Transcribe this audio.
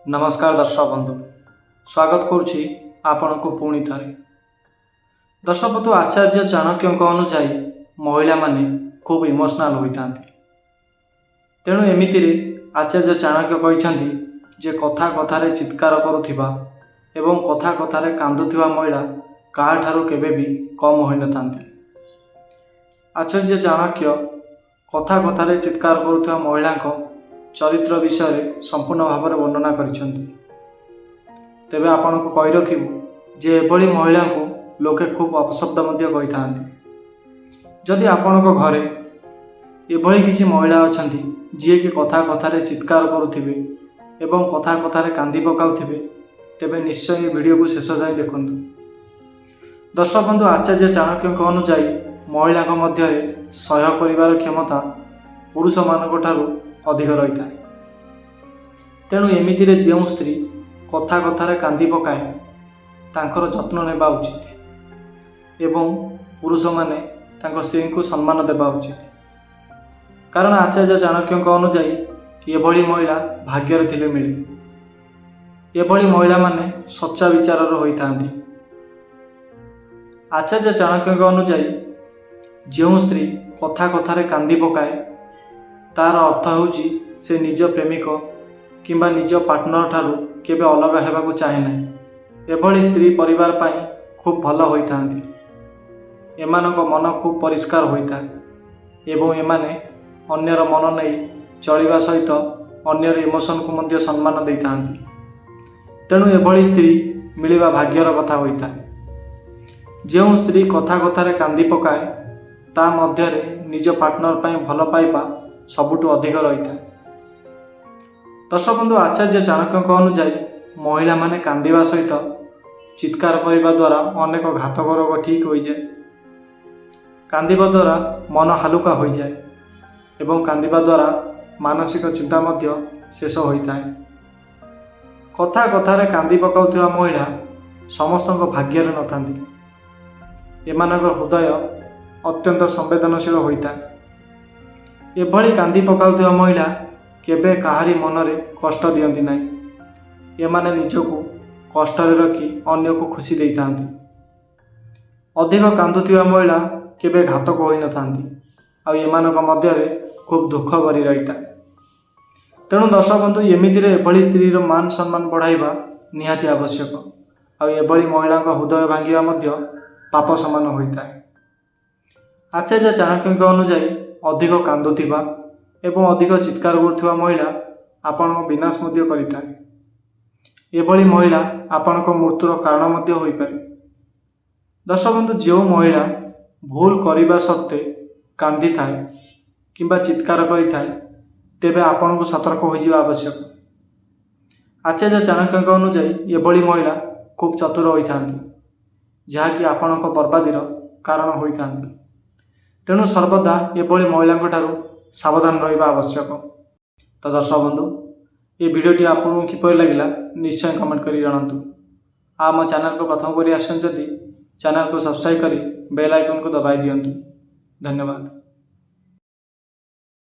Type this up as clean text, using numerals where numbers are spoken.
नमस्कार दर्शक बंधु, स्वागत करुछि आपनको पुणी थरे। दर्शक बंधु, आचार्य चाणक्य अनुसार महिला माने खूब इमोशनाल होता। तेणु एमितिरे आचार्य चाणक्य कहते जे कथा कथार चित्कार करुवा एवं कथा कथार कांदुवा महिला काहाठारु केबे भी कम होई न थांती। आचार्य चाणक्य कथा कथार चित्कार करुवा महिला चरित्र विषय संपूर्ण भाव में वर्णना करिसेंती। तेबे आपण को कहि रखिबु जे एभली महिला को लोके खूब अपशब्द मध्य कहि थांती। जदि आपण को घरे एभली किसी महिला अछंती जे कि कथा कथार चित्कार करुथिबे एवं कथा कथार कांदी पकाउथिबे, तेबे निश्चय वीडियो को शेष जाए देखंतु। दर्शक बंधु, आचार्य चाणक्य अनुसार महिला मध्य सह्य करिवार क्षमता पुरुष मानक ठारू अधिक रही था। तेणु एमितिरे जो स्त्री कथा कथार कांदी पकाए तांकर जत्न नेबा उचित एवं पुरुष माने तांको स्त्री को सम्मान देबा उचित। कारण आचार्य चाणक्य अनुसार एभली महिला भाग्यर थिले मिले। एभली महिला माने सच्चा विचारर होई थांती। आचार्य चाणक्य अनुसार जो स्त्री कथा कथार कांदी पकाए तार अर्थ होउची से निज प्रेमिक किंबा निज पार्टनर ठारू केबे अलग हेबाकू चाहे ना। एभली स्त्री परिवार पाई खूब भल होई थांती। एमानक मन खूब परिष्कार होता एवं एमाने अन्यर मन नहीं चलिबा सहित अन्यर इमोशन को मध्य सम्मान दे थांती। तेणु एभली स्त्री मिलिबा भाग्यर कथा होता। जो स्त्री कथा कथार कांदी पकाए ता मध्य निज पार्टनर पाई भल पाइबा सबुठु अधिक रही था। दर्शक बंधु, आचार्य चाणक्य अनुसार महिला माने कांदिबा सहित चित्कार करने द्वारा अनेक घातक रोग ठीक हो जाए। कांदिबा द्वारा मन हालुका हो जाए एवं कांदिबा द्वारा मानसिक चिंता मध्य शेष होता है। कथा कथार कांदी पकाउथिबा महिला समस्त भाग्य न थांती। एमानक हृदय अत्यंत संवेदनशील होता है। एभली कांदी पकाउथिबा महिला केबे काहारी मनरे कष्ट दियंती नाही। एमाने निजको कष्टरे रखी अन्य को खुशी देई थांती। अधिक कांदुथिबा महिला केबे घातक होई न थांती आ एमानक मध्यरे खूब दुख भरी रहिता। तेणु दर्शक बंधु, एमितिरे एभली स्त्रीर मान सम्मान बढ़ाइबा निहाती आवश्यक। आ एभली महिला हृदय भांगिबा मध्य पाप समान होता है। आचार्य चाणक्य अनुसार अधिक कांदुथिबा एवं अधिक चित्कार करुथिबा महिला आपण विनाश मध्य करिथाए। एभली महिला आपण मृत्युर कारण मध्य होई पारे। दर्शक बंधु, जो महिला भूल करने सत्वे कांदी थाए किंबा चित्कार करिथाए तेबे आपण को सतर्क होइजिबा आवश्यक। आचार्य चाणक्य अनुसार एभली महिला खूब चतुर होई थांती, जहाँकि आपण बर्बादीर कारण होई थांती। तेणु सर्वदा एभली महिला ठारू सावधान रहिबा आवश्यक। तो दर्शक बंधु, ये वीडियोटी आपको किपरि लगिला निश्चय कमेंट करी जणातु। आम चैनल को प्रथम करी आछन जदि चैनल को सब्सक्राइब करी बेल आइकन को दबाई दियंतु। धन्यवाद।